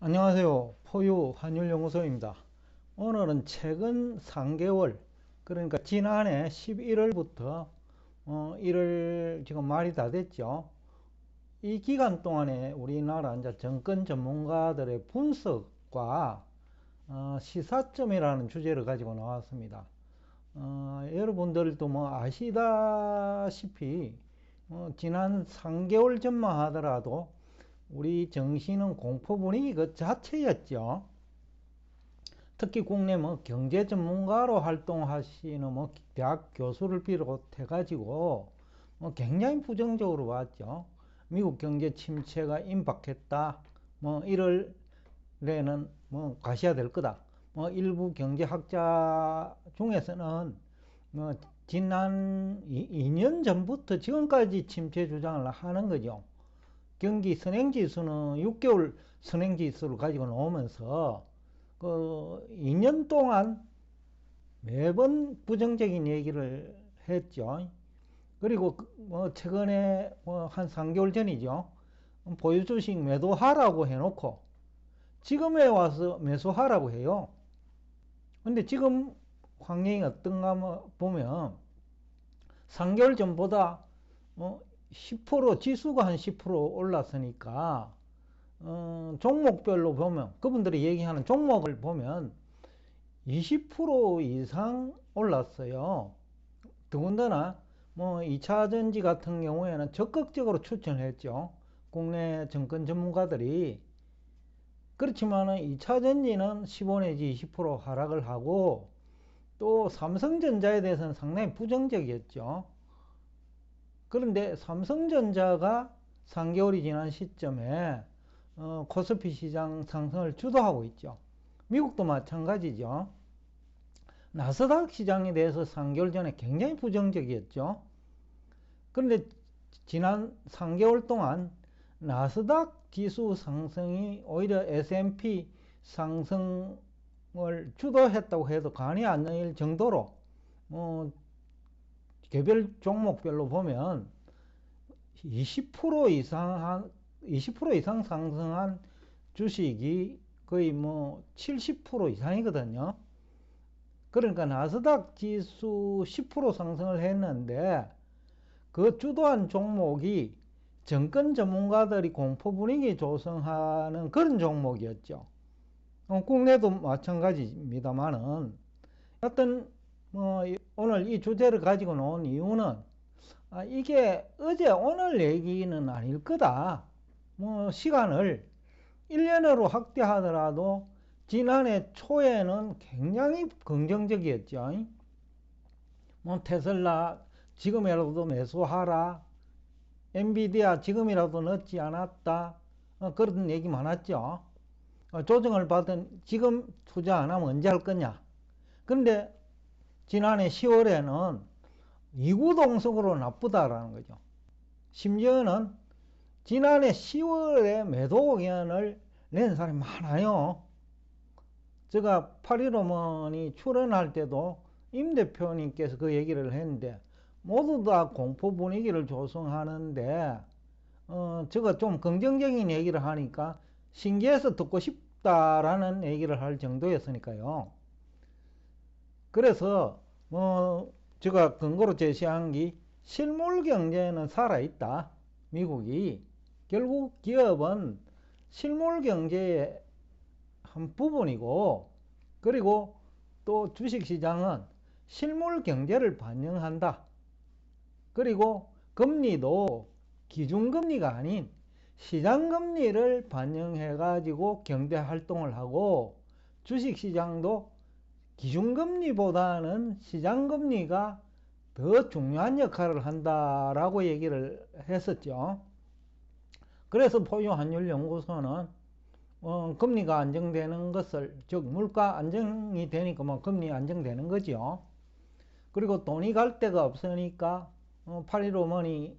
안녕하세요. 포유 환율연구소입니다. 오늘은 최근 3개월, 그러니까 지난해 11월부터 1월 지금 말이 다 됐죠. 이 기간 동안에 우리나라 이제 정권 전문가들의 분석과 시사점이라는 주제를 가지고 나왔습니다. 여러분들도 뭐 아시다시피 지난 3개월 전만 하더라도 우리 정신은 공포 분위기 그 자체였죠. 특히 국내 뭐 경제 전문가로 활동하시는 뭐 대학 교수를 비롯해 가지고 굉장히 부정적으로 봤죠. 미국 경제 침체가 임박했다. 뭐 1월에는 뭐 가셔야 될 거다. 뭐 일부 경제학자 중에서는 뭐 지난 2년 전부터 지금까지 침체 주장을 하는 거죠. 경기 선행지수는 6개월 선행지수를 가지고 나오면서 그 2년 동안 매번 부정적인 얘기를 했죠. 그리고 뭐 최근에 한 3개월 전이죠. 보유 주식 매도하라고 해놓고 지금에 와서 매수하라고 해요. 근데 지금 환경이 어떤가 보면 3개월 전보다 10% 지수가 한 10% 올랐으니까 종목별로 보면 그분들이 얘기하는 종목을 보면 20% 이상 올랐어요. 더군다나 뭐 2차전지 같은 경우에는 적극적으로 추천했죠. 국내 정권 전문가들이. 그렇지만 2차전지는 15 내지 20% 하락을 하고 또 삼성전자에 대해서는 상당히 부정적이었죠. 그런데 삼성전자가 3개월이 지난 시점에 코스피 시장 상승을 주도하고 있죠. 미국도 마찬가지죠. 나스닥 시장에 대해서 3개월 전에 굉장히 부정적이었죠. 그런데 지난 3개월 동안 나스닥 지수 상승이 오히려 S&P 상승을 주도했다고 해도 과언이 아닐 정도로 개별 종목별로 보면 20% 이상 상승한 주식이 거의 뭐 70% 이상이거든요. 그러니까 나스닥 지수 10% 상승을 했는데 그 주도한 종목이 정권 전문가들이 공포 분위기 조성하는 그런 종목이었죠. 국내도 마찬가지입니다만은 어떤 오늘 이 주제를 가지고 놓은 이유는 이게 어제 오늘 얘기는 아닐 거다. 시간을 1년으로 확대하더라도 지난해 초에는 굉장히 긍정적이었죠. 테슬라 지금이라도 매수하라. 엔비디아 지금이라도 늦지 않았다. 그런 얘기 많았죠. 조정을 받은 지금 투자 안 하면 언제 할 거냐. 그런데 지난해 10월에는 이구동성으로 나쁘다라는 거죠. 심지어는 지난해 10월에 매도 의견을 낸 사람이 많아요. 제가 8.15이 출연할 때도 임 대표님께서 그 얘기를 했는데 모두 다 공포 분위기를 조성하는데 제가 좀 긍정적인 얘기를 하니까 신기해서 듣고 싶다라는 얘기를 할 정도였으니까요. 그래서 제가 근거로 제시한 게 실물 경제는 살아있다. 미국이 결국 기업은 실물 경제의 한 부분이고, 그리고 또 주식시장은 실물 경제를 반영한다. 그리고 금리도 기준금리가 아닌 시장금리를 반영해 가지고 경제 활동을 하고, 주식시장도 기준금리보다는 시장금리가 더 중요한 역할을 한다라고 얘기를 했었죠. 그래서 포유환율연구소는 금리가 안정되는 것을, 즉 물가 안정이 되니까 금리 안정되는 거죠. 그리고 돈이 갈 데가 없으니까 8.15머니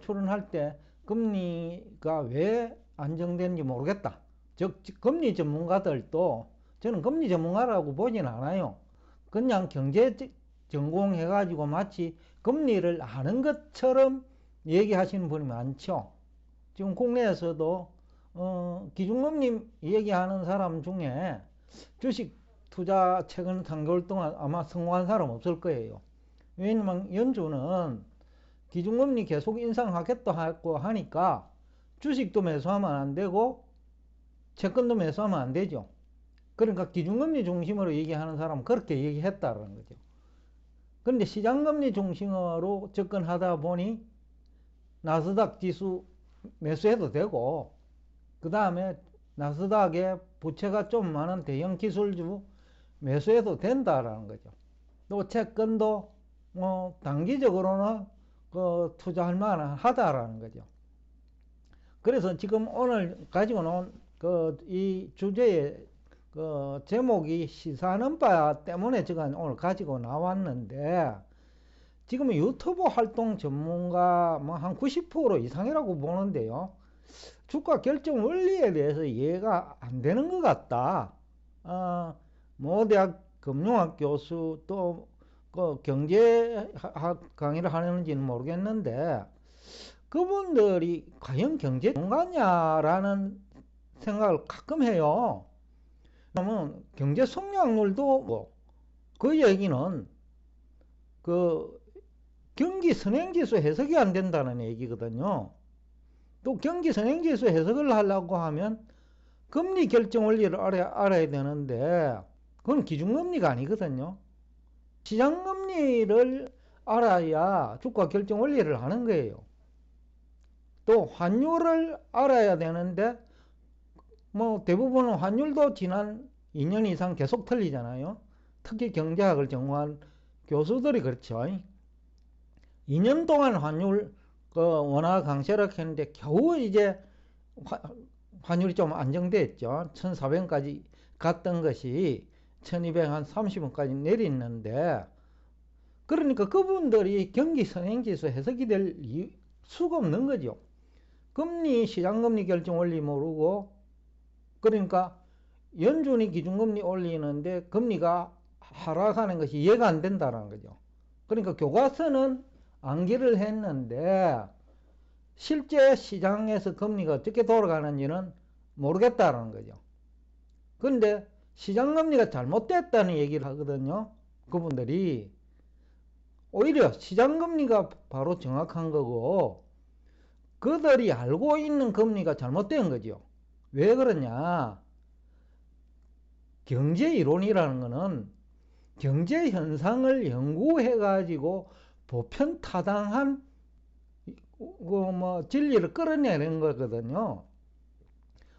출연할 때 금리가 왜 안정되는지 모르겠다. 즉 금리 전문가들도 저는 금리 전문가라고 보진 않아요. 그냥 경제 전공해가지고 마치 금리를 아는 것처럼 얘기하시는 분이 많죠. 지금 국내에서도 기준금리 얘기하는 사람 중에 주식 투자 최근 3개월 동안 아마 성공한 사람 없을 거예요. 왜냐면 연준은 기준금리 계속 인상하겠다고 하니까 주식도 매수하면 안 되고 채권도 매수하면 안 되죠. 그러니까 기준금리 중심으로 얘기하는 사람은 그렇게 얘기했다는 거죠. 그런데 시장금리 중심으로 접근하다 보니 나스닥 지수 매수해도 되고, 그 다음에 나스닥에 부채가 좀 많은 대형 기술주 매수해도 된다라는 거죠. 또 채권도 단기적으로는 투자할 만하다라는 거죠. 그래서 지금 오늘 가지고 놓은 이 주제의 제목이 시사하는 바 때문에 제가 오늘 가지고 나왔는데, 지금 유튜브 활동 전문가 한 90% 이상이라고 보는데요. 주가 결정 원리에 대해서 이해가 안 되는 것 같다. 대학 금융학 교수 또 경제학 강의를 하는지는 모르겠는데, 그분들이 과연 경제 전문가냐라는 생각을 가끔 해요. 그러면 경제 성장률도 그 얘기는 경기 선행지수 해석이 안 된다는 얘기거든요. 또 경기 선행지수 해석을 하려고 하면 금리 결정 원리를 알아야 되는데, 그건 기준금리가 아니거든요. 시장금리를 알아야 주가 결정 원리를 하는 거예요. 또 환율을 알아야 되는데, 대부분은 환율도 지난 2년 이상 계속 틀리잖아요. 특히 경제학을 전공한 교수들이 그렇죠. 2년 동안 환율 원화 강세를 했는데 겨우 이제 환율이 좀 안정됐죠. 1,400까지 갔던 것이 1,230원까지 내렸는데, 그러니까 그분들이 경기 선행지수 해석이 될 수가 없는 거죠. 금리, 시장금리 결정 원리 모르고, 그러니까 연준이 기준금리 올리는데 금리가 하락하는 것이 이해가 안 된다는 거죠. 그러니까 교과서는 암기를 했는데 실제 시장에서 금리가 어떻게 돌아가는지는 모르겠다는 거죠. 그런데 시장금리가 잘못됐다는 얘기를 하거든요. 그분들이 오히려 시장금리가 바로 정확한 거고, 그들이 알고 있는 금리가 잘못된 거죠. 왜 그러냐? 경제 이론이라는 거는 경제 현상을 연구해 가지고 보편 타당한 진리를 끌어내는 거거든요.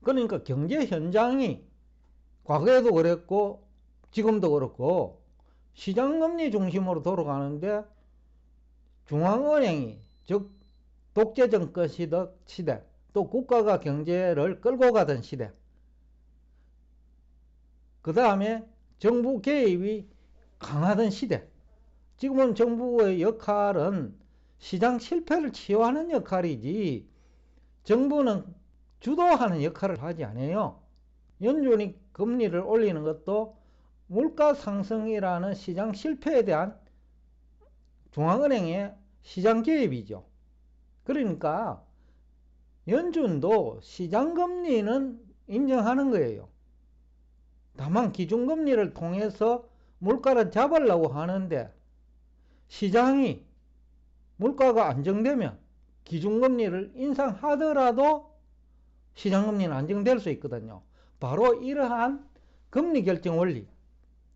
그러니까 경제 현장이 과거에도 그랬고 지금도 그렇고 시장금리 중심으로 돌아가는데, 중앙은행이 즉 독재정권 시대, 또 국가가 경제를 끌고 가던 시대, 그 다음에 정부 개입이 강하던 시대. 지금은 정부의 역할은 시장 실패를 치유하는 역할이지 정부는 주도하는 역할을 하지 않아요. 연준이 금리를 올리는 것도 물가 상승이라는 시장 실패에 대한 중앙은행의 시장 개입이죠. 그러니까 연준도 시장금리는 인정하는 거예요. 다만 기준금리를 통해서 물가를 잡으려고 하는데, 시장이 물가가 안정되면 기준금리를 인상하더라도 시장금리는 안정될 수 있거든요. 바로 이러한 금리 결정 원리,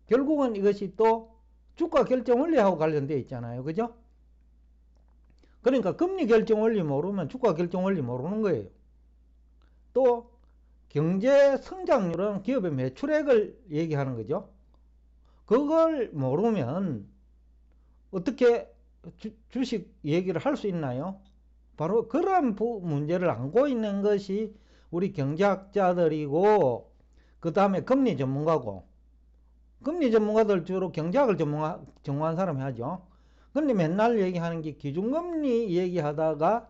결국은 이것이 또 주가 결정 원리하고 관련되어 있잖아요. 그죠? 그러니까 금리 결정 원리 모르면 주가 결정 원리 모르는 거예요. 또 경제 성장률은 기업의 매출액을 얘기하는 거죠. 그걸 모르면 어떻게 주식 얘기를 할 수 있나요? 바로 그런 문제를 안고 있는 것이 우리 경제학자들이고, 그 다음에 금리 전문가고, 금리 전문가들 주로 경제학을 전공한 사람이 하죠. 근데 맨날 얘기하는 게 기준금리 얘기하다가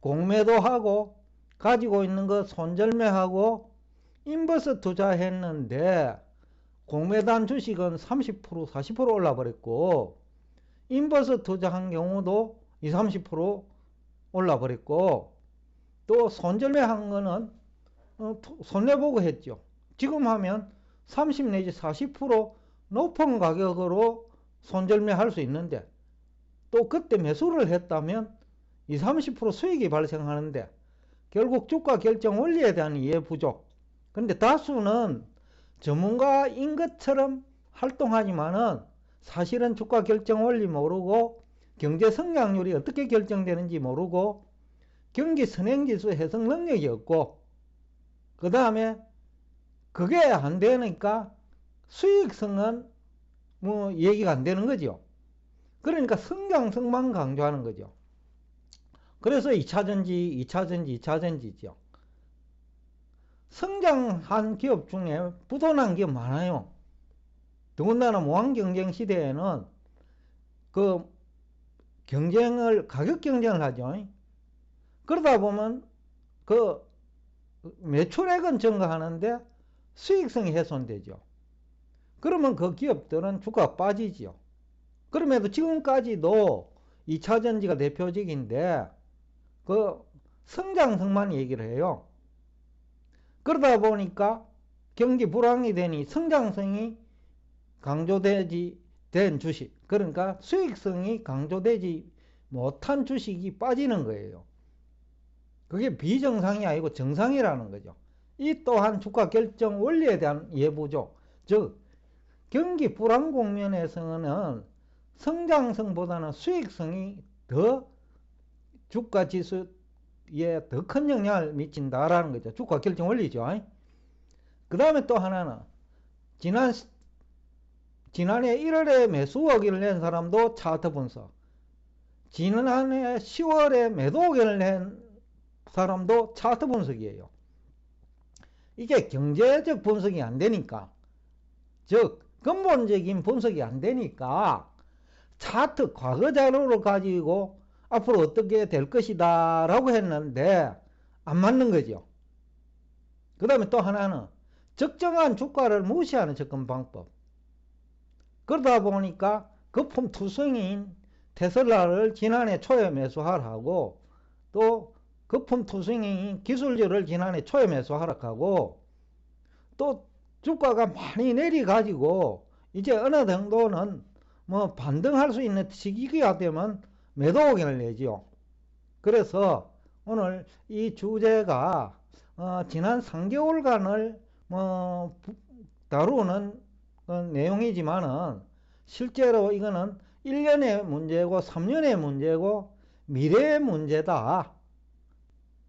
공매도 하고 가지고 있는 거 손절매하고 인버스 투자했는데 공매단 주식은 30% 40% 올라버렸고, 인버스 투자한 경우도 20, 30% 올라버렸고, 또 손절매한 거는 손해보고 했죠. 지금 하면 30 내지 40% 높은 가격으로 손절매 할 수 있는데, 또 그때 매수를 했다면 20, 30% 수익이 발생하는데, 결국 주가 결정 원리에 대한 이해 부족. 근데 다수는 전문가인 것처럼 활동하지만은 사실은 주가 결정 원리 모르고, 경제 성장률이 어떻게 결정되는지 모르고, 경기 선행지수 해석 능력이 없고, 그 다음에 그게 안 되니까 수익성은 뭐 얘기가 안 되는 거죠. 그러니까 성장성만 강조하는 거죠. 그래서 2차전지, 2차전지, 2차전지죠. 성장한 기업 중에 부도난 기업 많아요. 더군다나 무한경쟁 시대에는 그 가격 경쟁을 하죠. 그러다 보면 그 매출액은 증가하는데 수익성이 훼손되죠. 그러면 그 기업들은 주가가 빠지죠. 그럼에도 지금까지도 2차전지가 대표적인데 그 성장성만 얘기를 해요. 그러다 보니까 경기 불황이 되니 성장성이 강조되지 된 주식, 그러니까 수익성이 강조되지 못한 주식이 빠지는 거예요. 그게 비정상이 아니고 정상이라는 거죠. 이 또한 주가 결정 원리에 대한 예부죠. 즉 경기 불황 국면에서는 성장성보다는 수익성이 더 주가 지수에 더 큰 영향을 미친다라는 거죠. 주가 결정 원리죠. 그 다음에 또 하나는 지난해 1월에 매수 의견을 낸 사람도 차트 분석, 지난해 10월에 매도 의견을 낸 사람도 차트 분석이에요. 이게 경제적 분석이 안 되니까, 즉 근본적인 분석이 안 되니까 차트 과거 자료를 가지고 앞으로 어떻게 될 것이다 라고 했는데 안 맞는 거죠. 그 다음에 또 하나는 적정한 주가를 무시하는 접근 방법. 그러다 보니까 거품 투성인 테슬라를 지난해 초에 매수하라고, 또 거품 투성인 기술주를 지난해 초에 매수 하락하고, 또 주가가 많이 내려가지고 이제 어느 정도는 뭐 반등할 수 있는 시기가 되면 매도 의견을 내지요. 그래서 오늘 이 주제가 지난 3개월간을 다루는 내용이지만은 실제로 이거는 1년의 문제고 3년의 문제고 미래의 문제다.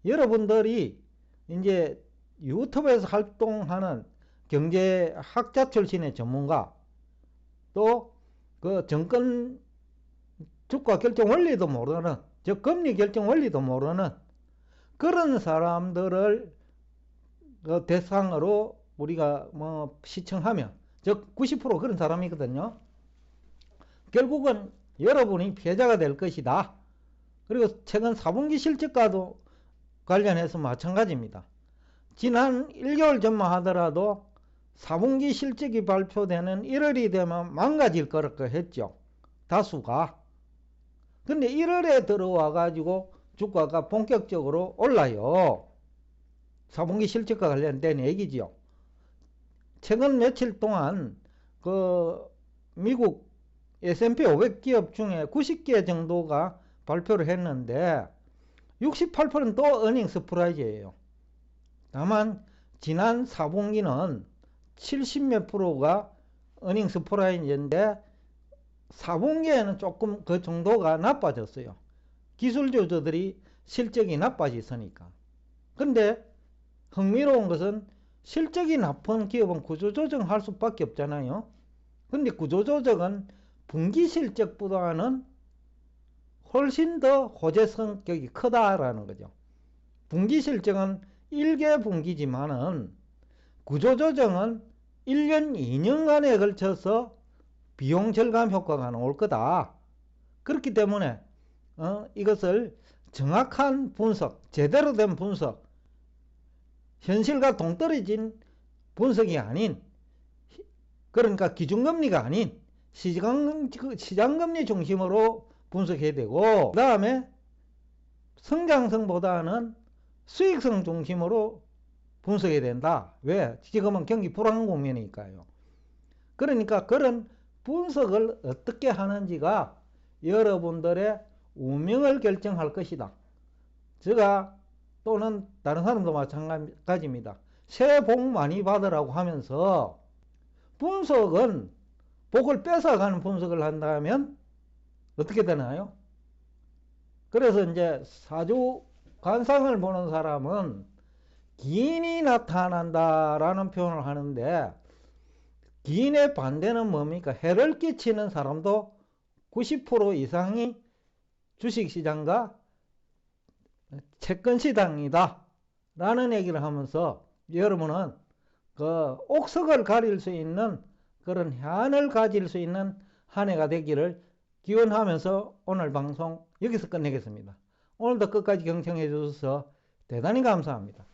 여러분들이 이제 유튜브에서 활동하는 경제학자 출신의 전문가, 또 그 정권 주가 결정 원리도 모르는, 즉 금리 결정 원리도 모르는 그런 사람들을 대상으로 우리가 시청하면, 즉 90% 그런 사람이거든요. 결국은 여러분이 피해자가 될 것이다. 그리고 최근 4분기 실적과도 관련해서 마찬가지입니다. 지난 1개월 전만 하더라도 4분기 실적이 발표되는 1월이 되면 망가질 거라고 했죠. 다수가. 근데 1월에 들어와 가지고 주가가 본격적으로 올라요. 4분기 실적과 관련된 얘기지요. 최근 며칠 동안 그 미국 S&P 500 기업 중에 90개 정도가 발표를 했는데 68%는 또 어닝 서프라이즈예요. 다만 지난 4분기는 70몇 프로가 어닝 서프라이즈인데 4분기에는 조금 그 정도가 나빠졌어요. 기술주들이 실적이 나빠졌으니까. 근데 흥미로운 것은 실적이 나쁜 기업은 구조조정할 수밖에 없잖아요. 근데 구조조정은 분기 실적보다는 훨씬 더 호재 성격이 크다라는 거죠. 분기 실적은 1개 분기지만은 구조조정은 1년, 2년간에 걸쳐서 비용 절감 효과가 나올 거다. 그렇기 때문에 이것을 정확한 분석, 제대로 된 분석, 현실과 동떨어진 분석이 아닌, 그러니까 기준금리가 아닌 시장금리 중심으로 분석해야 되고, 그 다음에 성장성보다는 수익성 중심으로 분석해야 된다. 왜? 지금은 경기 불안 국면이니까요. 그러니까 그런 분석을 어떻게 하는지가 여러분들의 운명을 결정할 것이다. 제가 또는 다른 사람도 마찬가지입니다. 새해 복 많이 받으라고 하면서 분석은 복을 뺏어가는 분석을 한다면 어떻게 되나요? 그래서 이제 사주 관상을 보는 사람은 기인이 나타난다라는 표현을 하는데, 기인의 반대는 뭡니까? 해를 끼치는 사람도 90% 이상이 주식시장과 채권시장이다 라는 얘기를 하면서, 여러분은 그 옥석을 가릴 수 있는 그런 해안을 가질 수 있는 한 해가 되기를 기원하면서 오늘 방송 여기서 끝내겠습니다. 오늘도 끝까지 경청해 주셔서 대단히 감사합니다.